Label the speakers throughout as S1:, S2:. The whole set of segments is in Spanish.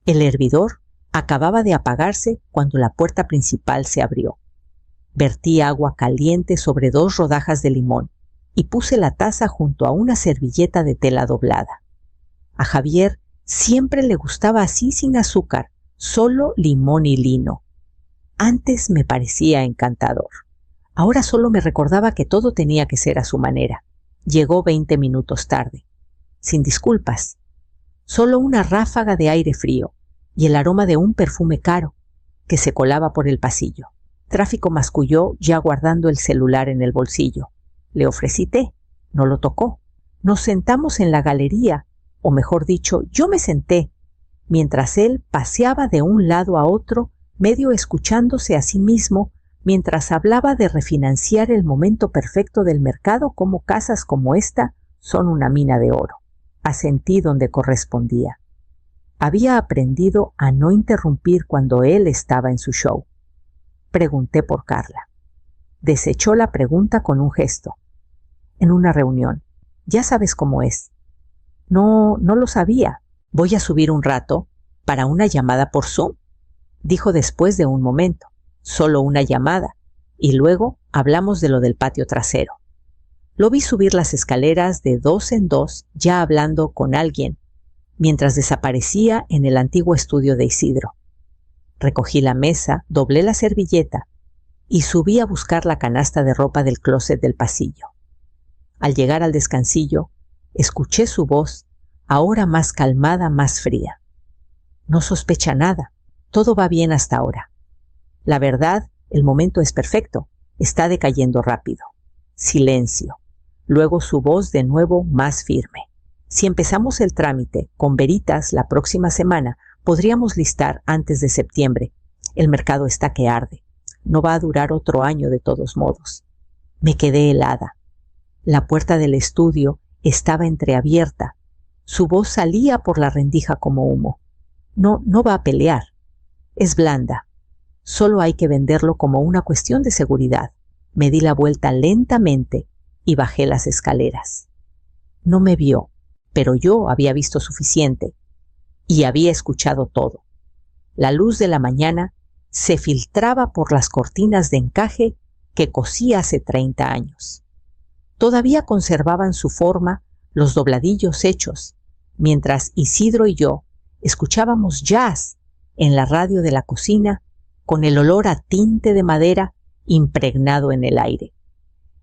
S1: El hervidor acababa de apagarse cuando la puerta principal se abrió. Vertí agua caliente sobre 2 rodajas de limón y puse la taza junto a una servilleta de tela doblada. A Javier siempre le gustaba así sin azúcar, solo limón y lino. Antes me parecía encantador. Ahora solo me recordaba que todo tenía que ser a su manera. Llegó 20 minutos tarde. Sin disculpas. Solo una ráfaga de aire frío y el aroma de un perfume caro que se colaba por el pasillo. Tráfico, masculló, ya guardando el celular en el bolsillo. Le ofrecí té. No lo tocó. Nos sentamos en la galería, o mejor dicho, yo me senté, mientras él paseaba de un lado a otro, medio escuchándose a sí mismo, mientras hablaba de refinanciar el momento perfecto del mercado, como casas como esta son una mina de oro. Asentí donde correspondía. Había aprendido a no interrumpir cuando él estaba en su show. Pregunté por Carla. Desechó la pregunta con un gesto. En una reunión. Ya sabes cómo es. No lo sabía. Voy a subir un rato para una llamada por Zoom, dijo después de un momento. Solo una llamada. Y luego hablamos de lo del patio trasero. Lo vi subir las escaleras de 2 en 2, ya hablando con alguien, mientras desaparecía en el antiguo estudio de Isidro. Recogí la mesa, doblé la servilleta y subí a buscar la canasta de ropa del closet del pasillo. Al llegar al descansillo, escuché su voz, ahora más calmada, más fría. No sospecha nada, todo va bien hasta ahora. La verdad, el momento es perfecto, está decayendo rápido. Silencio. Luego su voz de nuevo más firme. Si empezamos el trámite con Veritas la próxima semana, podríamos listar antes de septiembre. El mercado está que arde. No va a durar otro año de todos modos. Me quedé helada. La puerta del estudio estaba entreabierta. Su voz salía por la rendija como humo. No va a pelear. Es blanda. Solo hay que venderlo como una cuestión de seguridad. Me di la vuelta lentamente y bajé las escaleras. No me vio, pero yo había visto suficiente y había escuchado todo. La luz de la mañana se filtraba por las cortinas de encaje que cosí hace 30 años. Todavía conservaban su forma los dobladillos hechos, mientras Isidro y yo escuchábamos jazz en la radio de la cocina con el olor a tinte de madera impregnado en el aire.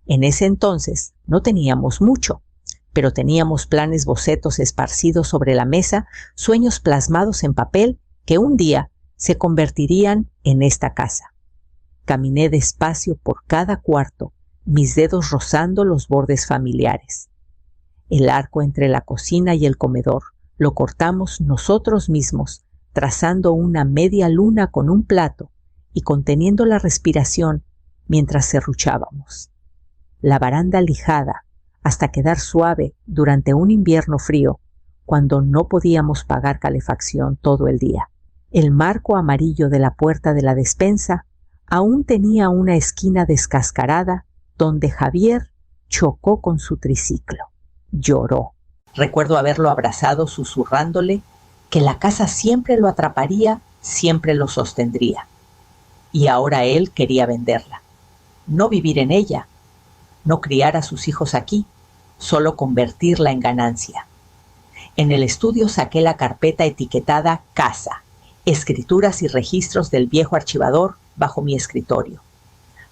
S1: En ese entonces no teníamos mucho, pero teníamos planes, bocetos esparcidos sobre la mesa, sueños plasmados en papel que un día se convertirían en esta casa. Caminé despacio por cada cuarto, mis dedos rozando los bordes familiares. El arco entre la cocina y el comedor lo cortamos nosotros mismos, trazando una media luna con un plato y conteniendo la respiración mientras serruchábamos. La baranda lijada hasta quedar suave durante un invierno frío, cuando no podíamos pagar calefacción todo el día. El marco amarillo de la puerta de la despensa aún tenía una esquina descascarada donde Javier chocó con su triciclo. Lloró. Recuerdo haberlo abrazado susurrándole que la casa siempre lo atraparía, siempre lo sostendría. Y ahora él quería venderla. No vivir en ella, no criar a sus hijos aquí, solo convertirla en ganancia. En el estudio saqué la carpeta etiquetada Casa, escrituras y registros del viejo archivador bajo mi escritorio.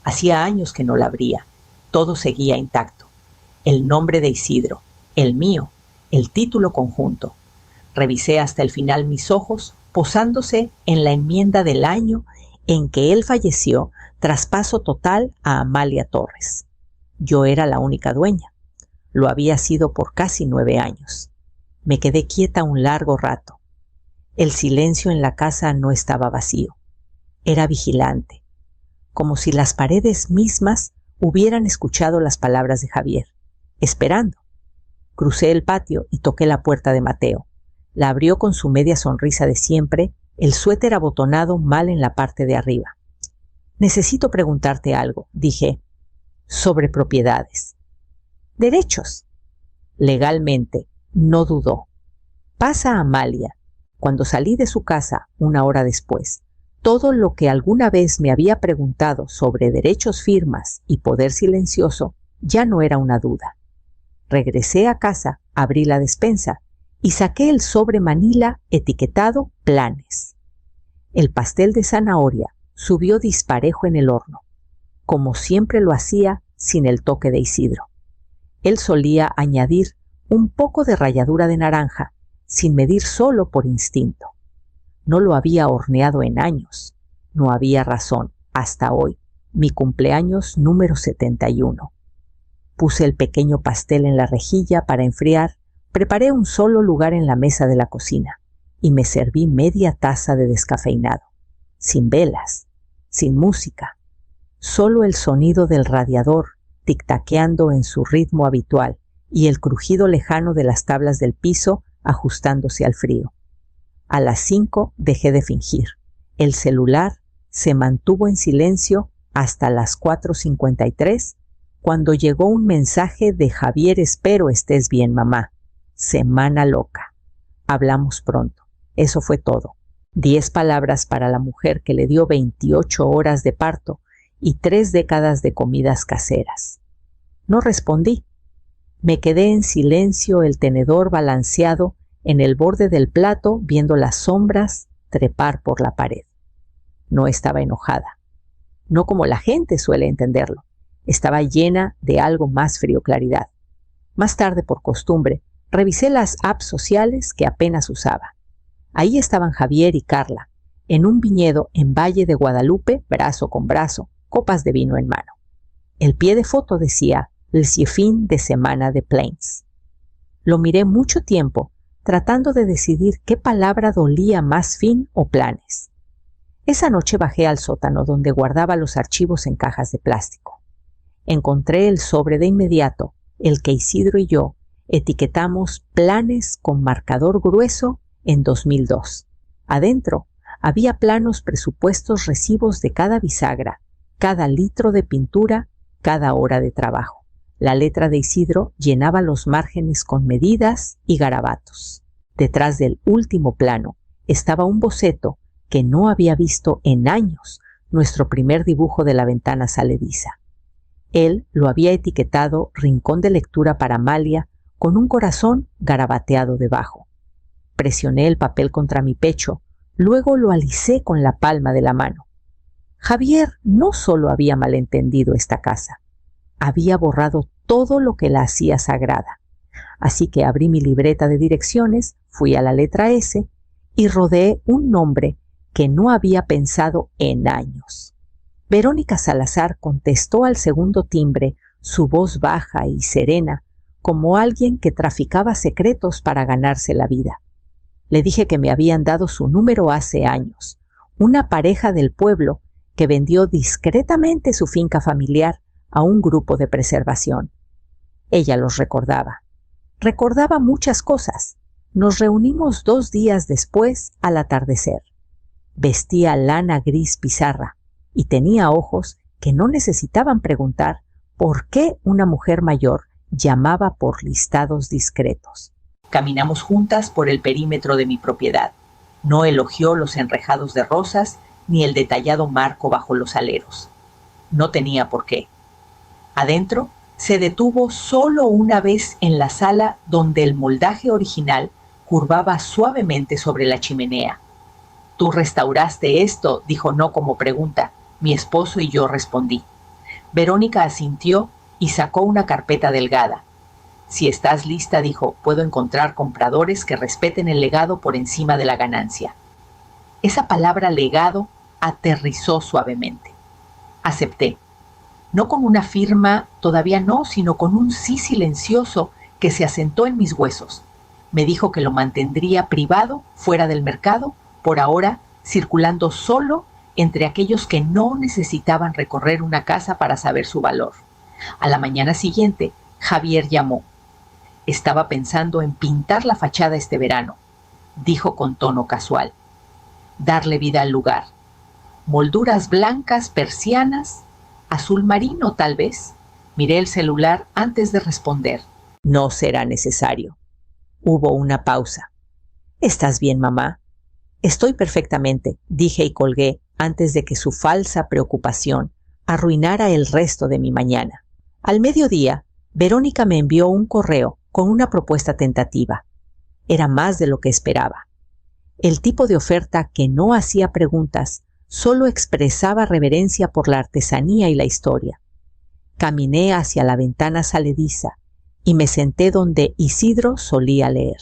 S1: Hacía años que no la abría. Todo seguía intacto. El nombre de Isidro, el mío, el título conjunto. Revisé hasta el final mis ojos, posándose en la enmienda del año en que él falleció, traspaso total a Amalia Torres. Yo era la única dueña. Lo había sido por casi 9 años. Me quedé quieta un largo rato. El silencio en la casa no estaba vacío. Era vigilante, como si las paredes mismas hubieran escuchado las palabras de Javier, esperando. Crucé el patio y toqué la puerta de Mateo. La abrió con su media sonrisa de siempre, el suéter abotonado mal en la parte de arriba. Necesito preguntarte algo, dije, sobre propiedades. Derechos. Legalmente, no dudó. Pasa a Amalia. Cuando salí de su casa 1 hora después, todo lo que alguna vez me había preguntado sobre derechos firmas y poder silencioso ya no era una duda. Regresé a casa, abrí la despensa y saqué el sobre manila etiquetado planes. El pastel de zanahoria subió disparejo en el horno, como siempre lo hacía sin el toque de Isidro. Él solía añadir un poco de ralladura de naranja, sin medir, solo por instinto. No lo había horneado en años. No había razón, hasta hoy, mi cumpleaños número 71. Puse el pequeño pastel en la rejilla para enfriar, preparé un solo lugar en la mesa de la cocina y me serví media taza de descafeinado, sin velas, sin música, solo el sonido del radiador tic-taqueando en su ritmo habitual y el crujido lejano de las tablas del piso ajustándose al frío. A las 5 dejé de fingir. El celular se mantuvo en silencio hasta las 4:53, cuando llegó un mensaje de Javier: espero estés bien, mamá. Semana loca. Hablamos pronto. Eso fue todo. 10 palabras para la mujer que le dio 28 horas de parto y 3 décadas de comidas caseras. No respondí. Me quedé en silencio, el tenedor balanceado en el borde del plato, viendo las sombras trepar por la pared. No estaba enojada. No como la gente suele entenderlo. Estaba llena de algo más frioclaridad. Más tarde, por costumbre, revisé las apps sociales que apenas usaba. Ahí estaban Javier y Carla, en un viñedo en Valle de Guadalupe, brazo con brazo, copas de vino en mano. El pie de foto decía «Le fin de semana de Plains». Lo miré mucho tiempo, tratando de decidir qué palabra dolía más, fin o planes. Esa noche bajé al sótano donde guardaba los archivos en cajas de plástico. Encontré el sobre de inmediato, el que Isidro y yo etiquetamos planes con marcador grueso en 2002. Adentro había planos, presupuestos, recibos de cada bisagra, cada litro de pintura, cada hora de trabajo. La letra de Isidro llenaba los márgenes con medidas y garabatos. Detrás del último plano estaba un boceto que no había visto en años, nuestro primer dibujo de la ventana salediza. Él lo había etiquetado Rincón de Lectura para Amalia, con un corazón garabateado debajo. Presioné el papel contra mi pecho, luego lo alicé con la palma de la mano. Javier no solo había malentendido esta casa, había borrado todo lo que la hacía sagrada. Así que abrí mi libreta de direcciones, fui a la letra S y rodeé un nombre que no había pensado en años. Verónica Salazar contestó al segundo timbre, su voz baja y serena, como alguien que traficaba secretos para ganarse la vida. Le dije que me habían dado su número hace años, una pareja del pueblo que vendió discretamente su finca familiar a un grupo de preservación. Ella los recordaba. Recordaba muchas cosas. Nos reunimos 2 días después al atardecer. Vestía lana gris pizarra y tenía ojos que no necesitaban preguntar por qué una mujer mayor llamaba por listados discretos. Caminamos juntas por el perímetro de mi propiedad. No elogió los enrejados de rosas ni el detallado marco bajo los aleros. No tenía por qué. Adentro se detuvo solo una vez en la sala donde el moldaje original curvaba suavemente sobre la chimenea. «¿Tú restauraste esto?», dijo no como pregunta. Mi esposo y yo respondí. Verónica asintió y sacó una carpeta delgada. «Si estás lista», dijo, «puedo encontrar compradores que respeten el legado por encima de la ganancia». Esa palabra legado aterrizó suavemente. Acepté. No con una firma, todavía no, sino con un sí silencioso que se asentó en mis huesos. Me dijo que lo mantendría privado, fuera del mercado, por ahora circulando solo entre aquellos que no necesitaban recorrer una casa para saber su valor. A la mañana siguiente, Javier llamó. «Estaba pensando en pintar la fachada este verano», dijo con tono casual. «Darle vida al lugar. Molduras blancas, persianas, azul marino tal vez». Miré el celular antes de responder. «No será necesario». Hubo una pausa. «¿Estás bien, mamá?», Estoy perfectamente, dije y colgué antes de que su falsa preocupación arruinara el resto de mi mañana. Al mediodía, Verónica me envió un correo con una propuesta tentativa. Era más de lo que esperaba. El tipo de oferta que no hacía preguntas, solo expresaba reverencia por la artesanía y la historia. Caminé hacia la ventana salediza y me senté donde Isidro solía leer.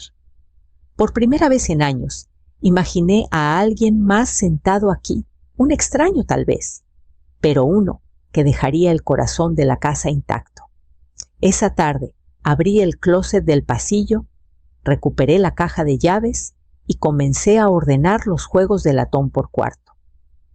S1: Por primera vez en años, imaginé a alguien más sentado aquí, un extraño tal vez, pero uno que dejaría el corazón de la casa intacto. Esa tarde abrí el closet del pasillo, recuperé la caja de llaves y comencé a ordenar los juegos de latón por cuarto.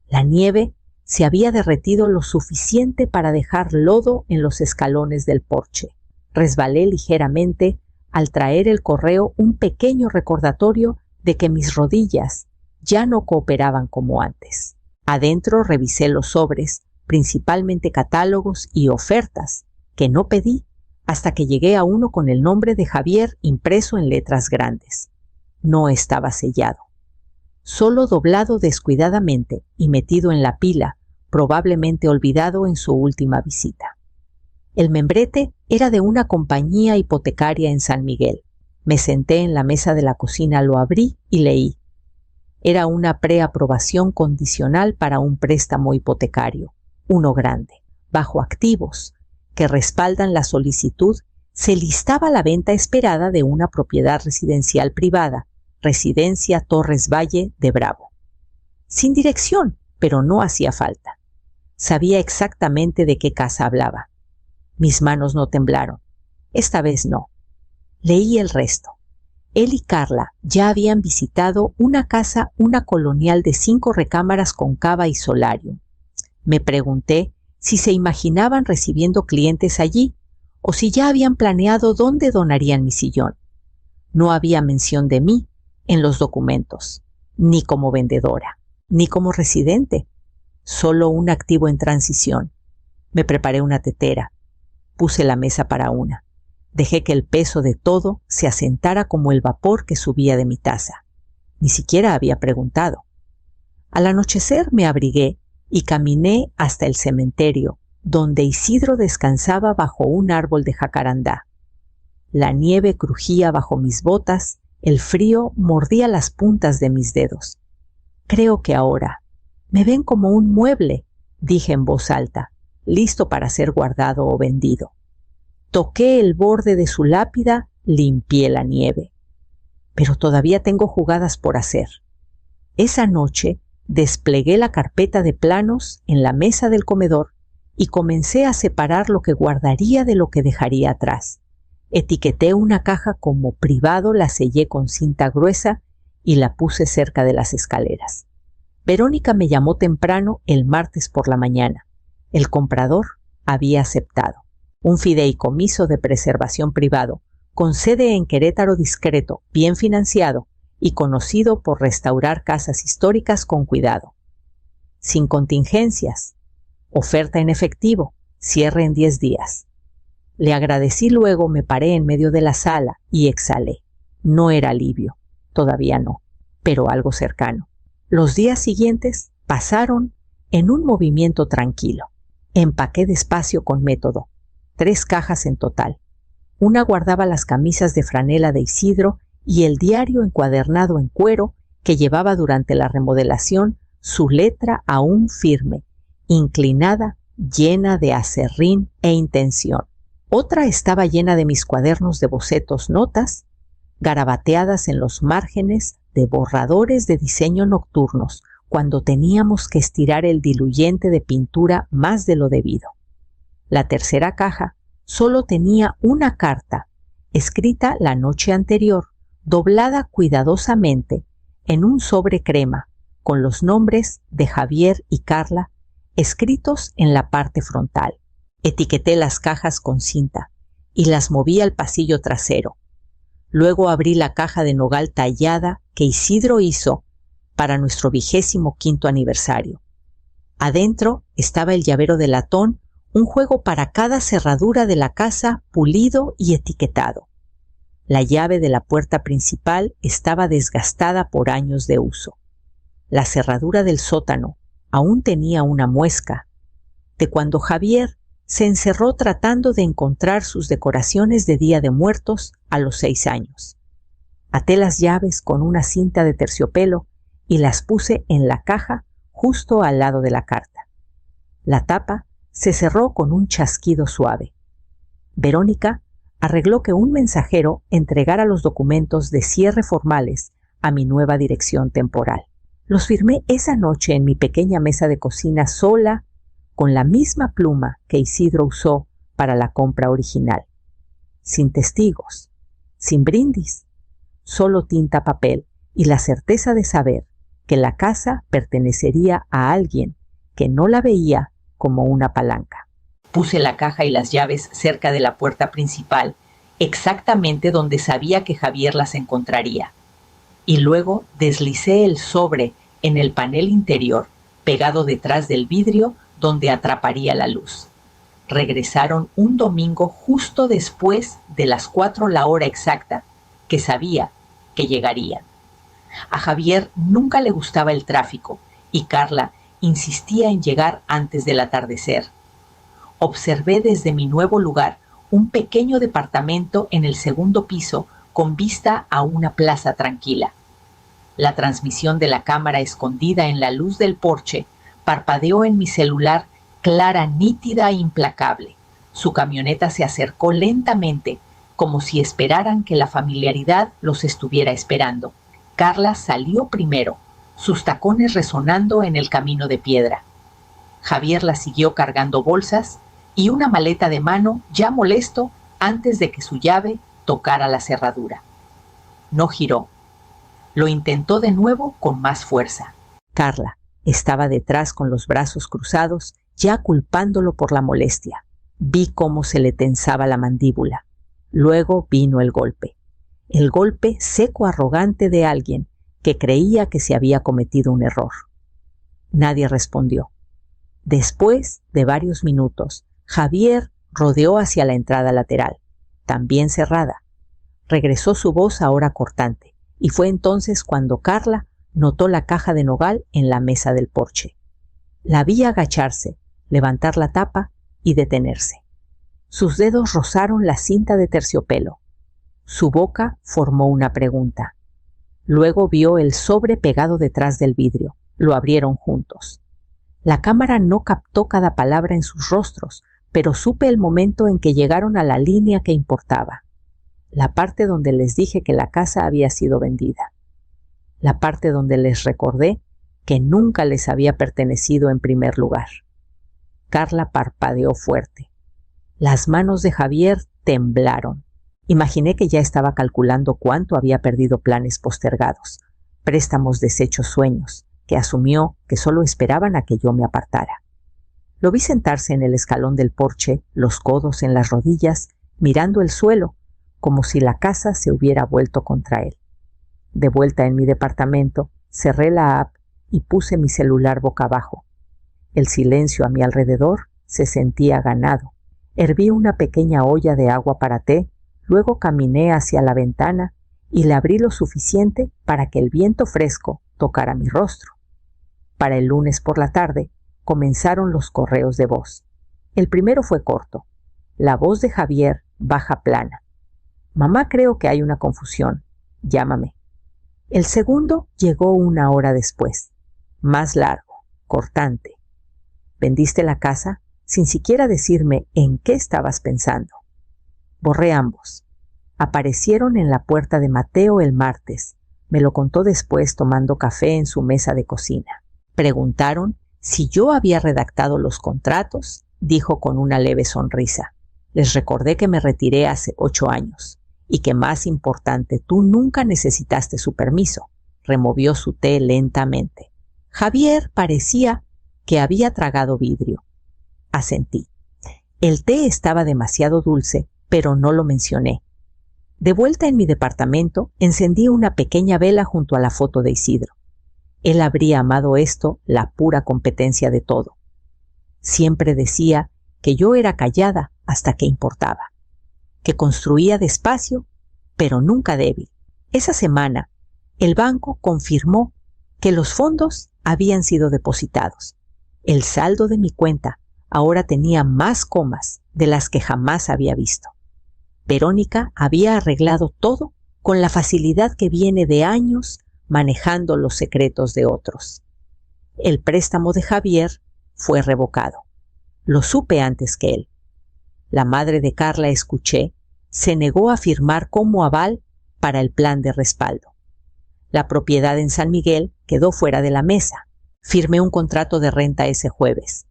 S1: La nieve se había derretido lo suficiente para dejar lodo en los escalones del porche. Resbalé ligeramente al traer el correo un pequeño recordatorio de que mis rodillas ya no cooperaban como antes. Adentro revisé los sobres, principalmente catálogos y ofertas, que no pedí hasta que llegué a uno con el nombre de Javier impreso en letras grandes. No estaba sellado. Solo doblado descuidadamente y metido en la pila, probablemente olvidado en su última visita. El membrete era de una compañía hipotecaria en San Miguel. Me senté en la mesa de la cocina, lo abrí y leí. Era una preaprobación condicional para un préstamo hipotecario, uno grande, bajo activos, que respaldan la solicitud. Se listaba la venta esperada de una propiedad residencial privada, Residencia Torres Valle de Bravo. Sin dirección, pero no hacía falta. Sabía exactamente de qué casa hablaba. Mis manos no temblaron. Esta vez no. Leí el resto. Él y Carla ya habían visitado una casa, una colonial de 5 recámaras con cava y solarium. Me pregunté si se imaginaban recibiendo clientes allí o si ya habían planeado dónde donarían mi sillón. No había mención de mí en los documentos, ni como vendedora, ni como residente, solo un activo en transición. Me preparé una tetera, puse la mesa para una. Dejé que el peso de todo se asentara como el vapor que subía de mi taza. Ni siquiera había preguntado. Al anochecer me abrigué y caminé hasta el cementerio, donde Isidro descansaba bajo un árbol de jacarandá. La nieve crujía bajo mis botas, el frío mordía las puntas de mis dedos. Creo que ahora me ven como un mueble, dije en voz alta, listo para ser guardado o vendido. Toqué el borde de su lápida, limpié la nieve. Pero todavía tengo jugadas por hacer. Esa noche desplegué la carpeta de planos en la mesa del comedor y comencé a separar lo que guardaría de lo que dejaría atrás. Etiqueté una caja como privado, la sellé con cinta gruesa y la puse cerca de las escaleras. Verónica me llamó temprano el martes por la mañana. El comprador había aceptado. Un fideicomiso de preservación privado, con sede en Querétaro discreto, bien financiado y conocido por restaurar casas históricas con cuidado. Sin contingencias. Oferta en efectivo. Cierre en 10 días. Le agradecí luego, me paré en medio de la sala y exhalé. No era alivio. Todavía no. Pero algo cercano. Los días siguientes pasaron en un movimiento tranquilo. Empaqué despacio con método. 3 cajas en total. Una guardaba las camisas de franela de Isidro y el diario encuadernado en cuero que llevaba durante la remodelación, su letra aún firme, inclinada, llena de aserrín e intención. Otra estaba llena de mis cuadernos de bocetos, notas, garabateadas en los márgenes de borradores de diseño nocturnos, cuando teníamos que estirar el diluyente de pintura más de lo debido. La tercera caja solo tenía una carta, escrita la noche anterior, doblada cuidadosamente en un sobre crema, con los nombres de Javier y Carla escritos en la parte frontal. Etiqueté las cajas con cinta y las moví al pasillo trasero. Luego abrí la caja de nogal tallada que Isidro hizo para nuestro 25º aniversario. Adentro estaba el llavero de latón, un juego para cada cerradura de la casa, pulido y etiquetado. La llave de la puerta principal estaba desgastada por años de uso. La cerradura del sótano aún tenía una muesca de cuando Javier se encerró tratando de encontrar sus decoraciones de Día de Muertos a los 6 años. Até las llaves con una cinta de terciopelo y las puse en la caja justo al lado de la carta. La tapa se cerró con un chasquido suave. Verónica arregló que un mensajero entregara los documentos de cierre formales a mi nueva dirección temporal. Los firmé esa noche en mi pequeña mesa de cocina sola, con la misma pluma que Isidro usó para la compra original. Sin testigos, sin brindis, solo tinta, papel y la certeza de saber que la casa pertenecería a alguien que no la veía como una palanca. Puse la caja y las llaves cerca de la puerta principal, exactamente donde sabía que Javier las encontraría. Y luego deslicé el sobre en el panel interior, pegado detrás del vidrio donde atraparía la luz. Regresaron un domingo justo después de las 4, la hora exacta que sabía que llegarían. A Javier nunca le gustaba el tráfico y Carla insistía en llegar antes del atardecer. Observé desde mi nuevo lugar un pequeño departamento en el 2º piso con vista a una plaza tranquila. La transmisión de la cámara escondida en la luz del porche parpadeó en mi celular, clara, nítida e implacable. Su camioneta se acercó lentamente, como si esperaran que la familiaridad los estuviera esperando. Carla salió primero, sus tacones resonando en el camino de piedra. Javier la siguió cargando bolsas y una maleta de mano, ya molesto, antes de que su llave tocara la cerradura. No giró. Lo intentó de nuevo con más fuerza. Carla estaba detrás con los brazos cruzados, ya culpándolo por la molestia. Vi cómo se le tensaba la mandíbula. Luego vino el golpe seco, arrogante de alguien que creía que se había cometido un error. Nadie respondió. Después de varios minutos, Javier rodeó hacia la entrada lateral, también cerrada. Regresó su voz ahora cortante, y fue entonces cuando Carla notó la caja de nogal en la mesa del porche. La vi agacharse, levantar la tapa y detenerse. Sus dedos rozaron la cinta de terciopelo. Su boca formó una pregunta. Luego vio el sobre pegado detrás del vidrio. Lo abrieron juntos. La cámara no captó cada palabra en sus rostros, pero supe el momento en que llegaron a la línea que importaba. La parte donde les dije que la casa había sido vendida. La parte donde les recordé que nunca les había pertenecido en primer lugar. Carla parpadeó fuerte. Las manos de Javier temblaron. Imaginé que ya estaba calculando cuánto había perdido planes postergados, préstamos deshechos, sueños, que asumió que solo esperaban a que yo me apartara. Lo vi sentarse en el escalón del porche, los codos en las rodillas, mirando el suelo, como si la casa se hubiera vuelto contra él. De vuelta en mi departamento, cerré la app y puse mi celular boca abajo. El silencio a mi alrededor se sentía ganado. Herví una pequeña olla de agua para té, luego caminé hacia la ventana y la abrí lo suficiente para que el viento fresco tocara mi rostro. Para el lunes por la tarde comenzaron los correos de voz. El primero fue corto. La voz de Javier, baja, plana. Mamá, creo que hay una confusión. Llámame. El segundo llegó 1 hora después. Más largo, cortante. ¿Vendiste la casa? Sin siquiera decirme en qué estabas pensando. Borré ambos. Aparecieron en la puerta de Mateo el martes. Me lo contó después tomando café en su mesa de cocina. Preguntaron si yo había redactado los contratos, dijo con una leve sonrisa. Les recordé que me retiré hace 8 años y que, más importante, tú nunca necesitaste su permiso. Removió su té lentamente. Javier parecía que había tragado vidrio. Asentí. El té estaba demasiado dulce, pero no lo mencioné. De vuelta en mi departamento, encendí una pequeña vela junto a la foto de Isidro. Él habría amado esto, la pura competencia de todo. Siempre decía que yo era callada hasta que importaba, que construía despacio, pero nunca débil. Esa semana, el banco confirmó que los fondos habían sido depositados. El saldo de mi cuenta ahora tenía más comas de las que jamás había visto. Verónica había arreglado todo con la facilidad que viene de años manejando los secretos de otros. El préstamo de Javier fue revocado. Lo supe antes que él. La madre de Carla, escuché, se negó a firmar como aval para el plan de respaldo. La propiedad en San Miguel quedó fuera de la mesa. Firmé un contrato de renta ese jueves.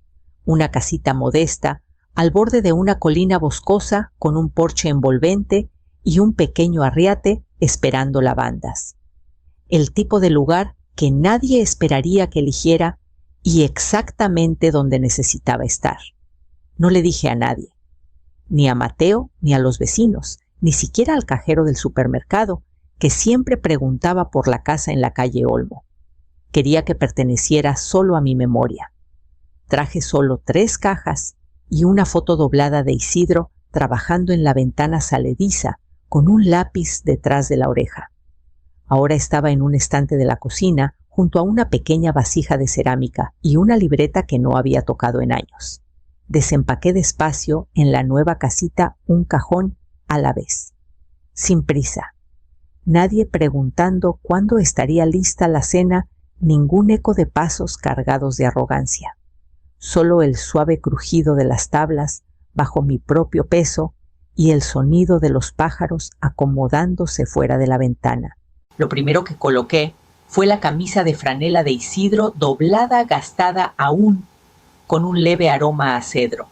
S1: Una casita modesta al borde de una colina boscosa con un porche envolvente y un pequeño arriate esperando lavandas. El tipo de lugar que nadie esperaría que eligiera y exactamente donde necesitaba estar. No le dije a nadie, ni a Mateo ni a los vecinos, ni siquiera al cajero del supermercado, que siempre preguntaba por la casa en la calle Olmo. Quería que perteneciera solo a mi memoria. Traje solo 3 cajas y una foto doblada de Isidro trabajando en la ventana salediza con un lápiz detrás de la oreja. Ahora estaba en un estante de la cocina junto a una pequeña vasija de cerámica y una libreta que no había tocado en años. Desempaqué despacio en la nueva casita un cajón a la vez. Sin prisa. Nadie preguntando cuándo estaría lista la cena, ningún eco de pasos cargados de arrogancia. Solo el suave crujido de las tablas bajo mi propio peso y el sonido de los pájaros acomodándose fuera de la ventana. Lo primero que coloqué fue la camisa de franela de Isidro doblada, gastada aún, con un leve aroma a cedro.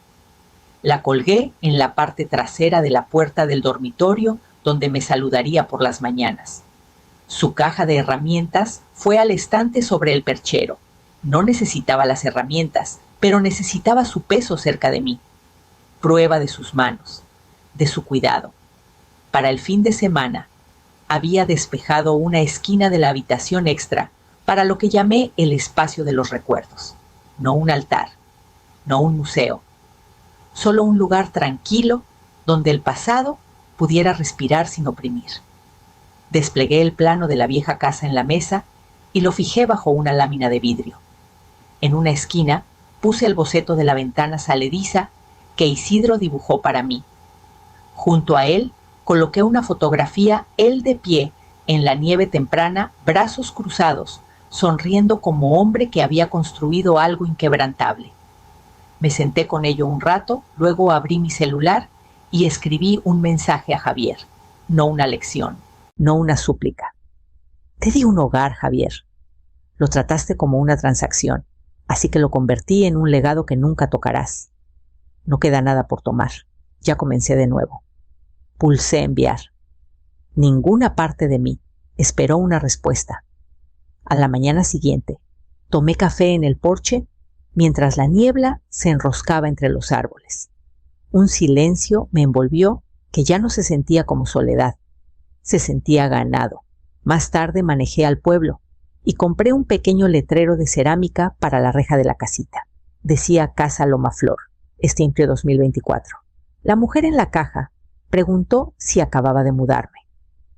S1: La colgué en la parte trasera de la puerta del dormitorio donde me saludaría por las mañanas. Su caja de herramientas fue al estante sobre el perchero. No necesitaba las herramientas, pero necesitaba su peso cerca de mí. Prueba de sus manos, de su cuidado. Para el fin de semana, había despejado una esquina de la habitación extra para lo que llamé el espacio de los recuerdos. No un altar, no un museo, solo un lugar tranquilo donde el pasado pudiera respirar sin oprimir. Desplegué el plano de la vieja casa en la mesa y lo fijé bajo una lámina de vidrio. En una esquina puse el boceto de la ventana salediza que Isidro dibujó para mí. Junto a él coloqué una fotografía, él de pie, en la nieve temprana, brazos cruzados, sonriendo como hombre que había construido algo inquebrantable. Me senté con ello un rato, luego abrí mi celular y escribí un mensaje a Javier, no una lección, no una súplica. Te di un hogar, Javier. Lo trataste como una transacción, así que lo convertí en un legado que nunca tocarás. No queda nada por tomar. Ya comencé de nuevo. Pulsé enviar. Ninguna parte de mí esperó una respuesta. A la mañana siguiente, tomé café en el porche mientras la niebla se enroscaba entre los árboles. Un silencio me envolvió que ya no se sentía como soledad. Se sentía ganado. Más tarde manejé al pueblo y compré un pequeño letrero de cerámica para la reja de la casita. Decía Casa Lomaflor, Estimpio 2024. La mujer en la caja preguntó si acababa de mudarme.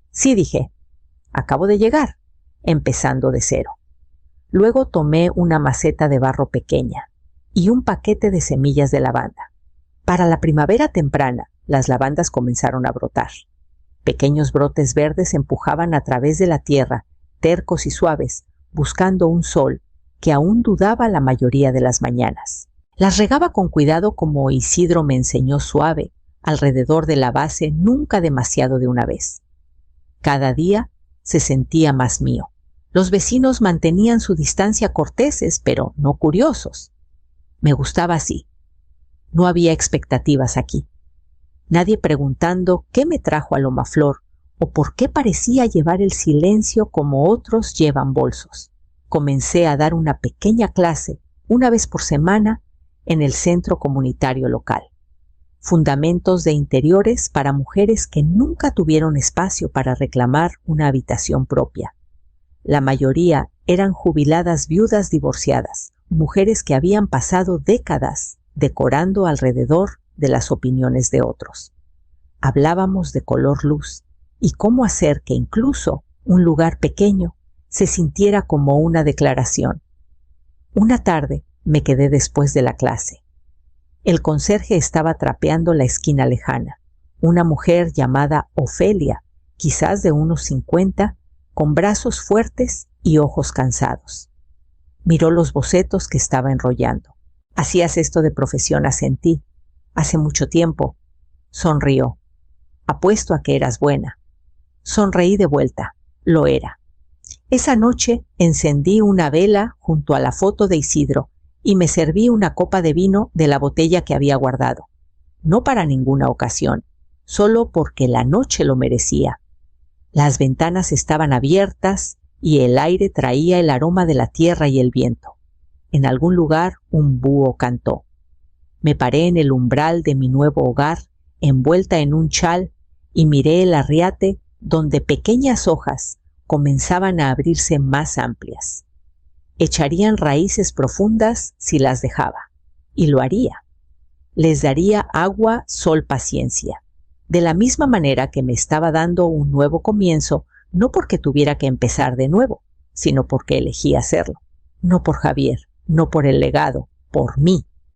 S1: Sí, dije. Acabo de llegar, empezando de cero. Luego tomé una maceta de barro pequeña y un paquete de semillas de lavanda. Para la primavera temprana, las lavandas comenzaron a brotar. Pequeños brotes verdes empujaban a través de la tierra, tercos y suaves, buscando un sol que aún dudaba la mayoría de las mañanas. Las regaba con cuidado como Isidro me enseñó, suave, alrededor de la base, nunca demasiado de una vez. Cada día se sentía más mío. Los vecinos mantenían su distancia corteses, pero no curiosos. Me gustaba así. No había expectativas aquí. Nadie preguntando qué me trajo a Lomaflor o por qué parecía llevar el silencio como otros llevan bolsos. Comencé a dar una pequeña clase, una vez por semana, en el centro comunitario local. Fundamentos de interiores para mujeres que nunca tuvieron espacio para reclamar una habitación propia. La mayoría eran jubiladas viudas divorciadas, mujeres que habían pasado décadas decorando alrededor de las opiniones de otros. Hablábamos de color luz y cómo hacer que incluso un lugar pequeño se sintiera como una declaración. Una tarde me quedé después de la clase. El conserje estaba trapeando la esquina lejana. Una mujer llamada Ofelia, quizás de unos 50, con brazos fuertes y ojos cansados. Miró los bocetos que estaba enrollando. «Hacías esto de profesión», asentí. «Hace mucho tiempo». Sonrió. «Apuesto a que eras buena». Sonreí de vuelta. Lo era. Esa noche encendí una vela junto a la foto de Isidro y me serví una copa de vino de la botella que había guardado. No para ninguna ocasión, solo porque la noche lo merecía. Las ventanas estaban abiertas y el aire traía el aroma de la tierra y el viento. En algún lugar un búho cantó. Me paré en el umbral de mi nuevo hogar, envuelta en un chal, y miré el arriate donde pequeñas hojas comenzaban a abrirse más amplias. Echarían raíces profundas si las dejaba, y lo haría. Les daría agua, sol, paciencia, de la misma manera que me estaba dando un nuevo comienzo, no porque tuviera que empezar de nuevo, sino porque elegí hacerlo. No por Javier, no por el legado, por mí.